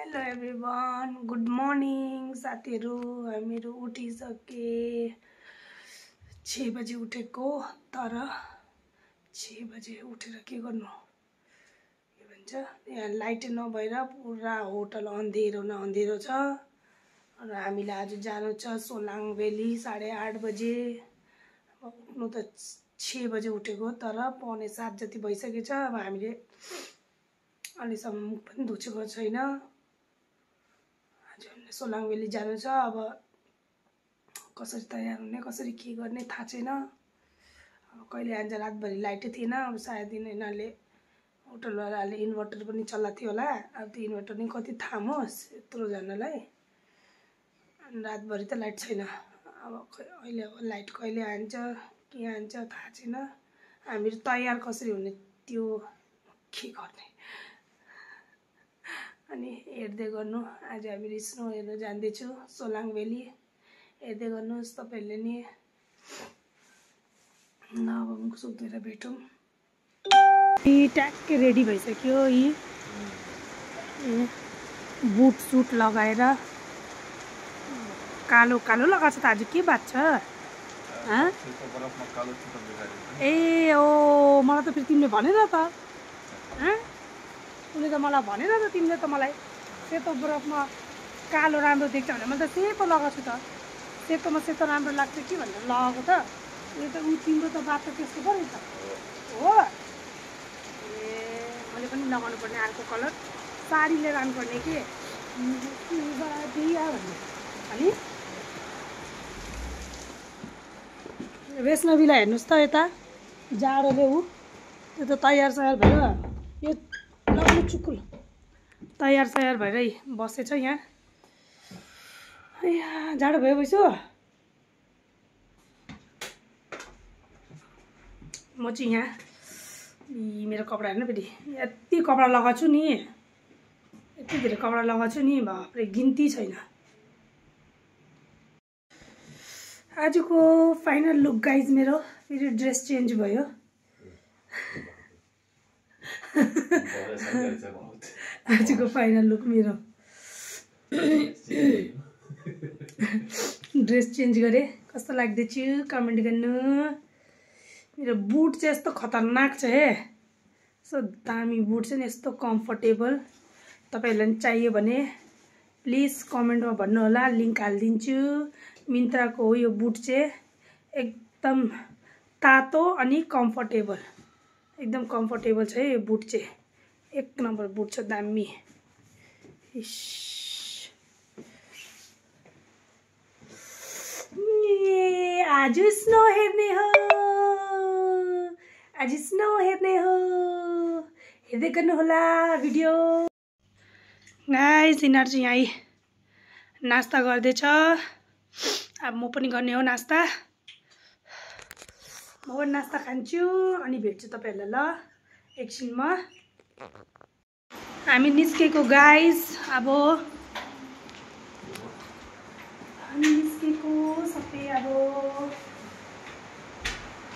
Hello everyone, good morning साथीहरू। हामीहरू उठिसके 6 बजे उठेको, तर 6 बजे उठेर के गर्नु, के भन्छ यहाँ लाइट नभएर पुरा होटल अँधेरो न अँधेरो छ। र हामीलाई आज जानु छ सोलाङ भ्याली 8:30 बजे। अब उठ्नु त 6 बजे उठेको, तर 6:45 जति भइसकेछ। अब हामीले अहिलेसम्म मुख पनि धुचेको छैन। आज हामीले सोलाङ भ्याली जानु छ। अब कसरी तयार हुने, कसरी के गर्ने थाहा छैन। अब कहिले आज रातभरि लाइटै थिएन। अब सायद यिनीहरूले होटलवालाले इन्भर्टर पनि चलाएको थियो होला। अब त्यो इन्भर्टर नि कति थामोस् यत्रोजनालाई। रातभरि त लाइट छैन। अब अहिले अब लाइट कहिले हान्छ के हान्छ थाहा छैन। हामीहरू तयार कसरी हुने त्यो के गर्ने। अनि हेर्दै गर्नु, आज हामी स्नो हेर्न जाँदैछु सोलाङ भ्याली। हेर्दै गर्नुहोस् तपाईँहरूले नि। ल अब मुख सुक्दैन भेटौँ। ट्याक्कै रेडी भइसक्यो। यी बुट सुट लगाएर कालो कालो लगाएको छ त। आज के बात छ? ए ओ मलाई त फेरि तिमीले भनेन त। उसले त मलाई भनेन त, तिमीले त मलाई सेतो बरफमा कालो राम्रो देख्छ भने मैले त सेतो लगाएको छु त। सेतोमा सेतो राम्रो लाग्छ कि भनेर लगाएको त। यो त तिम्रो त बात त त्यस्तो पो रहेछ हो। ए मैले पनि लगाउनु पर्ने अर्को कलर साडी लिएर आउनुपर्ने के भन्ने। अनि वैष्णवीलाई हेर्नुहोस् त, यता जाडोले ऊ त्यो त तयार सयार भएर यो लगाउनु चुकुल तयार सयार भएरै बसेछ यहाँ। जाडो भयो भइसो। म चाहिँ यहाँ मेरो कपडा हेर्नु फेरि यति कपडा लगाएको छु नि, यति धेरै कपडा लगाएको छु नि, बाफ्रे गिन्ती छैन। आजको फाइनल लुक गाइज मेरो। फेरि ड्रेस चेन्ज भयो। आजको फाइनल लुक मेरो ड्रेस चेन्ज गरेँ। कस्तो लाग्दैछ कमेन्ट गर्नु। मेरो बुट चाहिँ यस्तो खतरनाक छ हे। यस्तो दामी बुट छ नि, यस्तो कम्फर्टेबल। तपाईँहरूलाई पनि चाहियो भने प्लिज कमेन्टमा भन्नु होला, लिङ्क हालिदिन्छु। मिन्त्राको हो यो बुट चाहिँ, एकदम तातो अनि कम्फर्टेबल, एकदम कम्फर्टेबल छ है यो बुट चाहिँ। एक नम्बर बुट छ, दामी। आज स्नो हेर्ने हो, आज स्नो हेर्ने हो। हेर्दै गर्नु होला भिडियो। गाइस यिनीहरू चाहिँ यहाँ नास्ता गर्दैछ। अब म पनि गर्ने हो नास्ता। म पनि नास्ता खान्छु अनि भेट्छु तपाईँहरूलाई ल एकछिनमा। हामी निस्केको गाइस। अब हामी निस्केको सबै। अब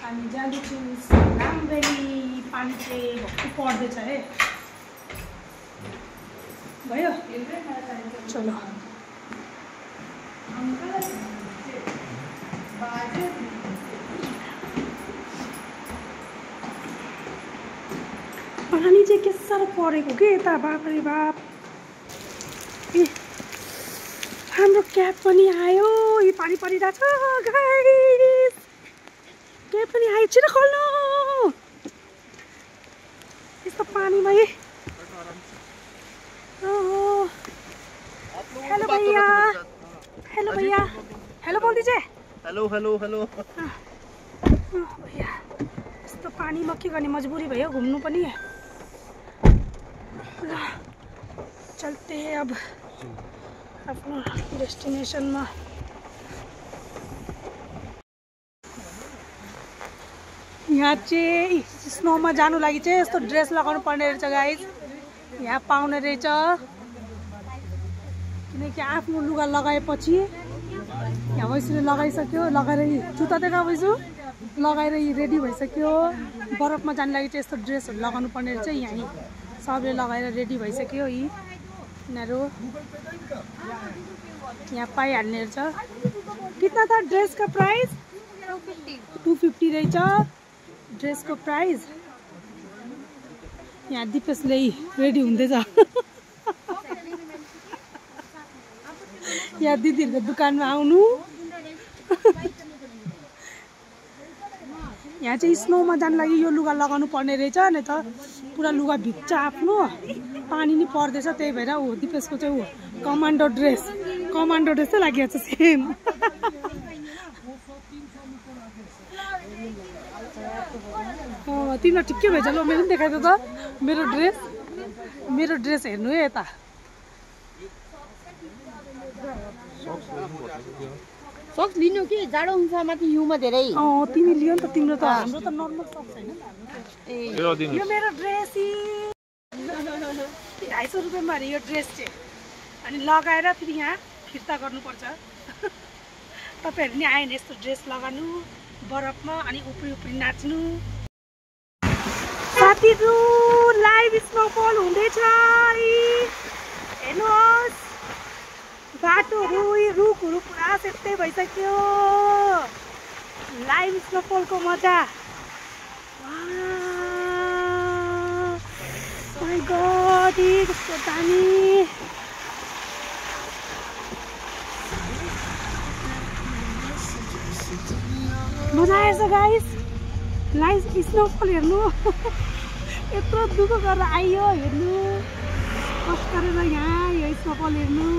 हामी जाँदैछौँ सोलाङ भ्याली। पानी चाहिँ भक्कु पर्दैछ है। भयो चलो। पानी चाहिँ के साह्रो परेको के यता, बाप रे बाप। ए हाम्रो क्याब पनि आयो। यो पानी परिरहेछ गाइस। क्याब पनि आयो, छिटो खोल्नु यस्तो पानीमा। हेलो भैया, हेलो भैया, हेलो बोल दीजिए। हेलो हेलो हेलो भैया। यस्तो पानीमा के गर्ने, मजबुरी भयो घुम्नु पनि। ल चलते हैं अब आफ्नो डेस्टिनेसनमा। यहाँ चाहिँ स्नोमा जानु लागि चाहिँ यस्तो ड्रेस लगाउनु पर्ने रहेछ गाइस। यहाँ पाउने रहेछ, किनकि आफ्नो लुगा लगाएपछि यहाँ वैसुले लगाइसक्यो। लगाएर जुत्ता देखा वैसु लगाएर रेडी भइसक्यो। बरफमा जानु लागि चाहिँ यस्तो ड्रेसहरू लगाउनु पर्ने रहेछ। यहीँ सबले लगाएर रेडी भइसक्यो। यी यिनीहरू यहाँ पाइहाल्ने रहेछ। कितना था ड्रेस का प्राइस? 250 रहेछ ड्रेस को प्राइस। यहाँ दिपेशले रेडी हुँदैछ। यहाँ दिदीहरूको दुकानमा आउनु। यहाँ चाहिँ स्नोमा जानु लागि यो लुगा लगाउनु पर्ने रहेछ, नि त पुरा लुगा भिज्छ आफ्नो, पानी नि पर्दैछ। त्यही भएर ऊ दिपेशको चाहिँ ऊ कमान्डो ड्रेस चाहिँ लागिरहेछ सेम। तिमीलाई ठिकै भएछ ल। मेरो पनि देखाइदियो त मेरो ड्रेस हेर्नु है यता। सक्स लिनु कि जाडो हुन्छ माथि हिउँमा धेरै। तिमी लियो नि त, तिम्रो त हाम्रो त नर्मल सक्स हैन त। यो मेरो ड्रेस 250 रुपियाँमा अरे यो ड्रेस चाहिँ। अनि लगाएर फेरि यहाँ फिर्ता गर्नुपर्छ। तपाईँहरू नि आएन यस्तो ड्रेस लगाउनु बरफमा अनि उफ्री नाच्नु। साथीहरू लाइभ स्नोफल हुँदैछ। हेर्नुहोस् बाटोहरू रुखहरू पुरा सेतै भइसक्यो। लाइभ स्नोफलको मजा। माय गॉड कस्तो दामी। मजा आएछ गाइस लाइभ स्नोफल हेर्नु। यत्रो दुःख गरेर आइयो हेर्नु, कष्ट गरेर यहाँ यो स्नोफल हेर्नु।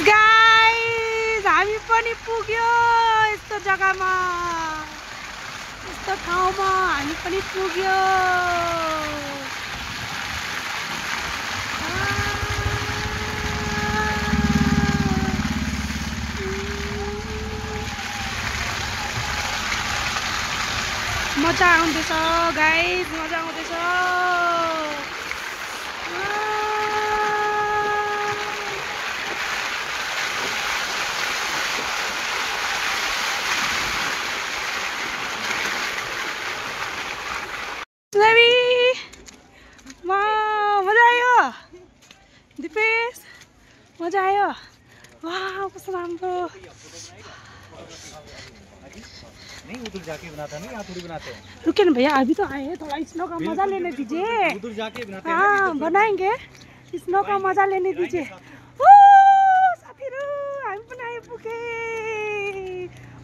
गाइस हामी पनि पुग्यो यस्तो जग्गामा, यस्तो ठाउँमा हामी पनि पुग्यो। मजा आउँदैछ गाइस, मजा आउँदैछ। मजा आयो दिपेश, मजा आयो। वाह कस्तो राम्रो। नहीं उधर जाके बनाता नहीं, यहाँ थोड़ी बनाते हैं। रुके ना भैया, अभी तो आए हैं, थोड़ा स्नो का मजा लेने दीजिए। उधर जाके बनाते हैं। हाँ बनाएंगे, स्नो का मजा लेने दीजिए। साथीहरु हामी पनि आइपुगे।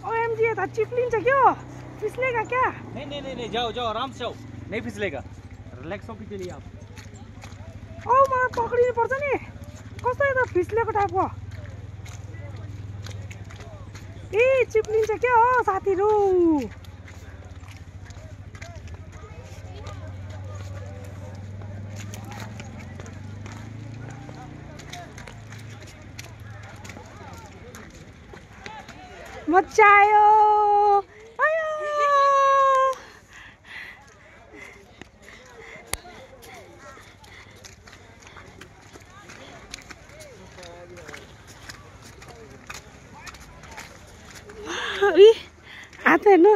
ओएमजी यता चिप्लिन्छ क्यो? फिस्लेगा क्या? नहीं जाओ आराम से जाओ, नहीं फिसलेगा। रिलैक्स होके चलिए आप। मलाई पक्रिनु पर्छ नि। कस्तो यता फिस्लेको टाइपको। चिप्लिन्छ क्या हो साथीहरु? मजा आयो। हात हेर्नु।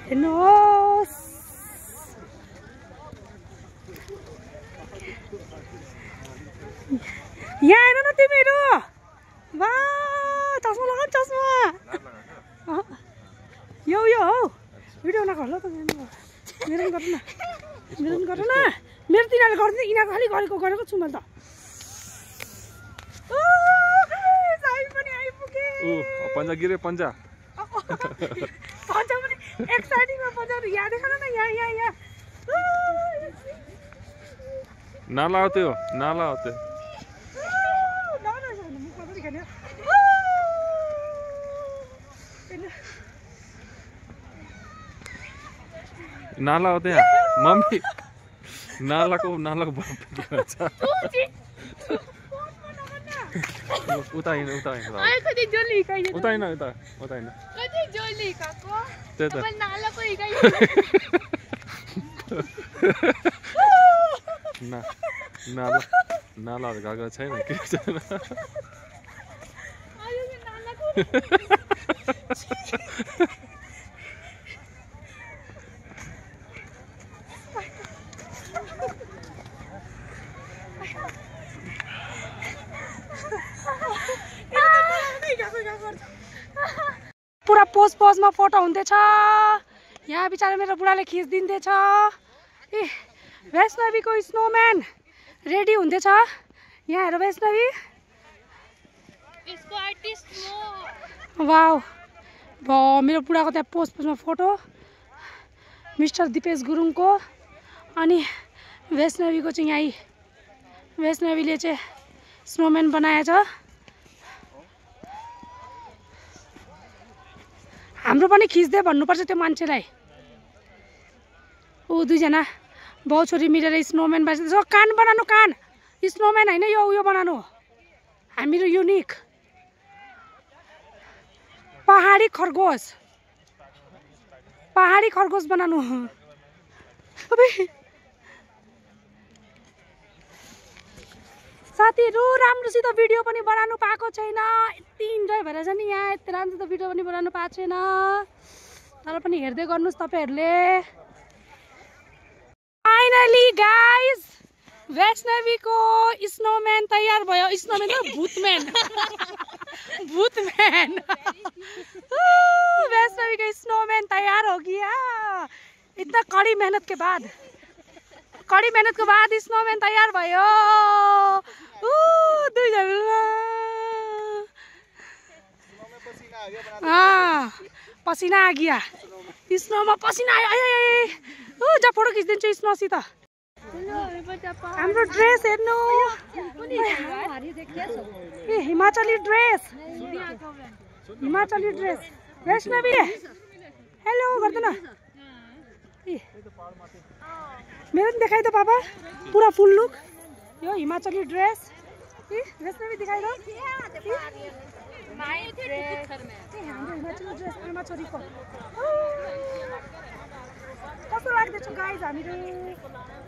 हेर्नुहोस् यहाँ हेर न तिमीहरू। वाह चस्मा लगा चस्मा। यो हौ भिडियो बनाएको होला त। मेरो पनि गर्नु न, मेरो पनि गर्नु न। मेरो तिनीहरूले गर्दैन, यिनीहरू खालि गरेको छु मैले त। हामी पनि आइपुगे। पन्जा गिरे पन्जा पनि एक्साइटिङमा बजाउनु। यहाँ देख न यहाँ नाला होते हो, नाला होते नाला होते हैं मम्मी। नाला को उता हिँड उता हिँड आइ कति जल्दी हिकाइदिनु उता हिँड उता उता हिँड कति जल्दी हिकाको त्यही त तपाईँ नालाको हिकाइदिनु नाला नालाहरू गएको छैन के छैन आयो यो नालाको पुरा पोजमा फोटो हुँदैछ यहाँ बिचारा मेरो बुढाले खिचिदिँदैछ ए वैष्णवीको स्नोम्यान रेडी हुँदैछ यहाँ हेर वैष्णवी यसको आर्टिस्ट म वाउ मेरो बुढाको त्यहाँ पोजमा फोटो मिस्टर दिपेश गुरुङको अनि वैष्णवीको चाहिँ यहीँ वैष्णवीले चाहिँ स्नोम्यान बनाएछ हाम्रो पनि खिच्दै भन्नुपर्छ त्यो मान्छेलाई ऊ दुईजना बाउ छोरी मिलेर स्नोम्यान बनाएको कान बनाउनु कान स्नोम्यान होइन यो उयो बनाउनु हामीहरू युनिक पहाडी खरगोश बनाउनु साथीहरू राम्रोसित भिडियो पनि बनाउनु पाएको छैन यति इन्जोय भएर छ नि यहाँ यति राम्रो त भिडियो पनि बनाउनु पाएको छैन तर पनि हेर्दै गर्नुहोस् तपाईँहरूले फाइनली गाइज वैष्णवीको स्नोम्यान तयार भयो स्नोम्यान त भूतम्यान वैष्णवी का स्नोमैन तैयार हो गया इतना कड़ी मेहनत के बाद स्नोमैन तैयार भयो पसीना आ गया स्नोमा पसीना आयो जा फोटो खिच्दिन्छु स्नोसित हाम्रो ड्रेस हेर्नु ए हिमाचली ड्रेस वैष्णवी हेलो गर्दैन मेरो पनि देखाइ त पापा पुरा फुल लुक यो हिमाचली ड्रेस वैष्णवी दिखाइ दो हिमाचली ड्रेस आमा छोरीको कस्तो लाग्दैछ गाइज हामीले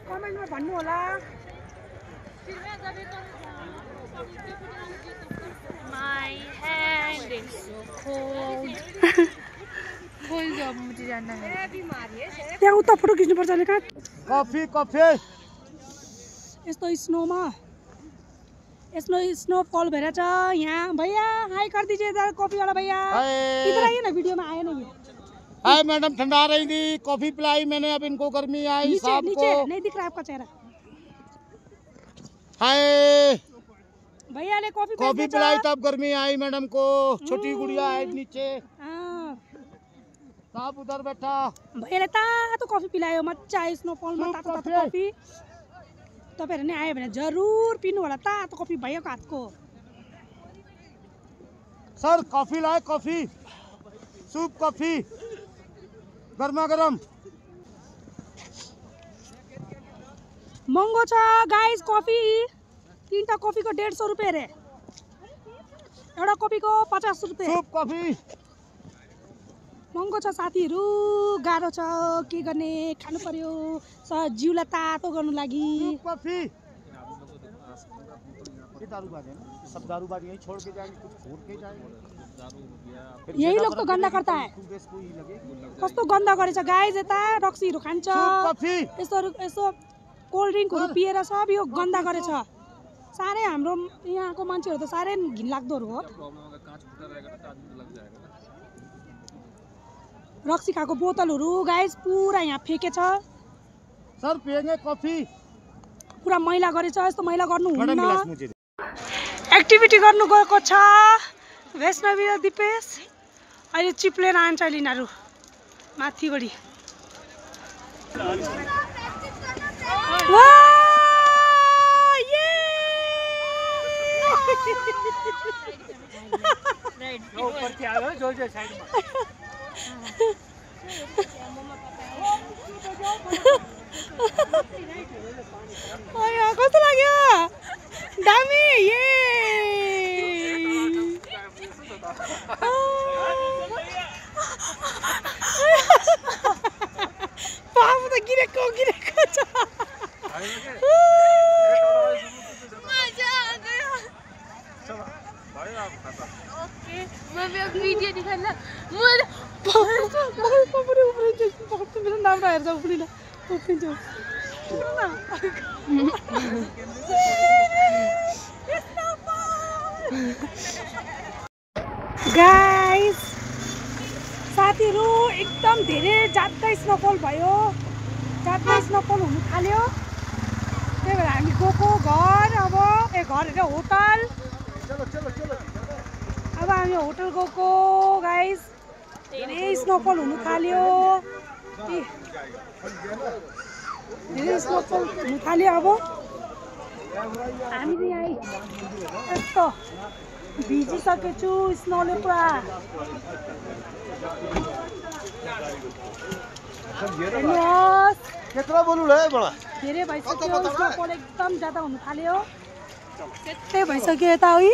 कमेन्टमा भन्नु होला My hand is so cold. त्यहाँ उता फोटो खिच्नुपर्छ अहिले कहाँ कफी यस्तो स्नोफॉल भएर छ यहाँ भैया हाई कर दीजिए इधर कॉफी वाला भैया इधर आइए ना वीडियो में आए ना ये हाय मैडम ठंडा रही थी कॉफी पिलाई मैंने अब इनको गर्मी आई नीचे नीचे नहीं दिख रहा आपका चेहरा हाय भैया ले कॉफी पिलाई तब गर्मी आई मैडम को छोटी गुड़िया है नीचे साहब उधर बैठा भैया ले तातो कॉफी पिलायो मजा आयो स्नोफॉल में तातो कॉफी तपाईहरु नै आयो भने जरुर पिनु होला तातो कॉफी भैयाको हातको सर कॉफी लाए कॉफी सूप कॉफी गर्मा गरम महँगो छ गाइस कॉफी तीनटा कॉफीको 150 रुपैयाँ रे एउटा कॉफीको 50 रुपैयाँ सूप कॉफी महँगो छ साथीहरु गाह्रो छ के गर्ने खानु पर्यो जिउलाई तातो गर्नु लागि सूप कॉफी ये दारूबाज है ना सब दारूबाज यही छोड़ के जाएंगे कुछ छोड़ के जाएंगे यही लोग तो गन्दा करता है कस्तो गन्दा गरेछ गाइस यता रक्सीहरु खान्छ यसो कोल्ड ड्रिंकहरु पिएर सब यो गन्दा गरेछ सारै हाम्रो यहाँको मान्छेहरु त सारै घिनलाग्दोहरु हो रक्सी खाको बोतलहरु गाइस पुरा यहाँ फेकेछ सर पिएंगे कॉफी पुरा मैला गरेछ यस्तो मैला गर्नु हुन्न एक्टिभिटी गर्नु गएको छ वैष्णवी र दिपेश अहिले चिप्लेर आन्छ लिनारु माथिबडी कस्तो लाग्यो दामी हेर जाऊ उफ्रिन उफ्रिन्छु गाइस साथीहरु एकदम धेरै ज्यादा स्नोफल भयो ज्यादा स्नोफल हुनु थाल्यो त्यही भएर हामी गएको घर अब घर होइन होटल अब हामी होटल गएको गाइस धेरै स्नोफल हुनु थाल्यो धेरै स्नोफल हुनु थाल्यो अब हामीले यहाँ यस्तो भिजिसकेछु स्नोले पुरा हेर्नुहोस् कितना बोलू रे बड़ा धेरै भइसक्यो स्नोफल एकदम ज्यादा हुनु थाल्यो त्यस्तै भइसक्यो यता उही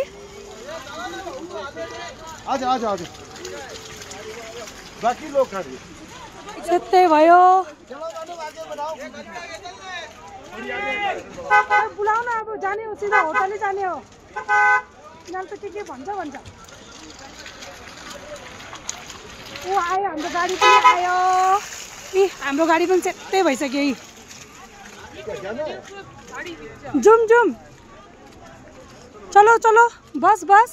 आजा आजा आजा बाकी लोग खड़े त्यस्तै भयो बुलाउ न अब जाने हो सिधा होटलै जाने हो यिनीहरू त के भन्छ ऊ आयो हाम्रो गाडी पनि आयो हाम्रो गाडी पनि त्यस्तै भइसक्यो जाउँ जाउँ चलो चलो बस बस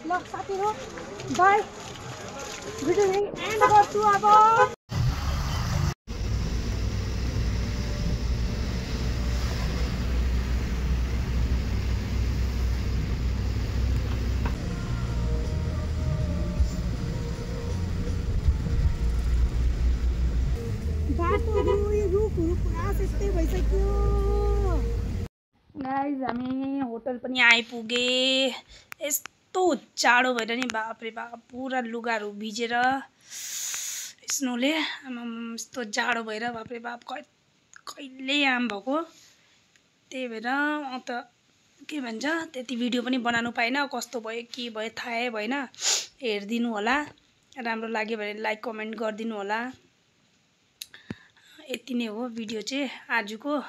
ल साथीहरु बाई भिडियो एन्ड गर्छु अब गाइस हामी होटल पनि आइपुगे यस्तो जाडो भएर नि बापरे बाप पुरा लुगाहरू भिजेर स्नोले यस्तो जाडो भएर बापरे बाप कहिले आम भएको त्यही भएर त के भन्छ त्यति भिडियो पनि बनाउनु पाएन कस्तो भयो के भयो थाहै भएन हेरिदिनु होला राम्रो लाग्यो भने लाइक कमेन्ट गरिदिनु होला यति नै हो भिडियो चाहिँ आजको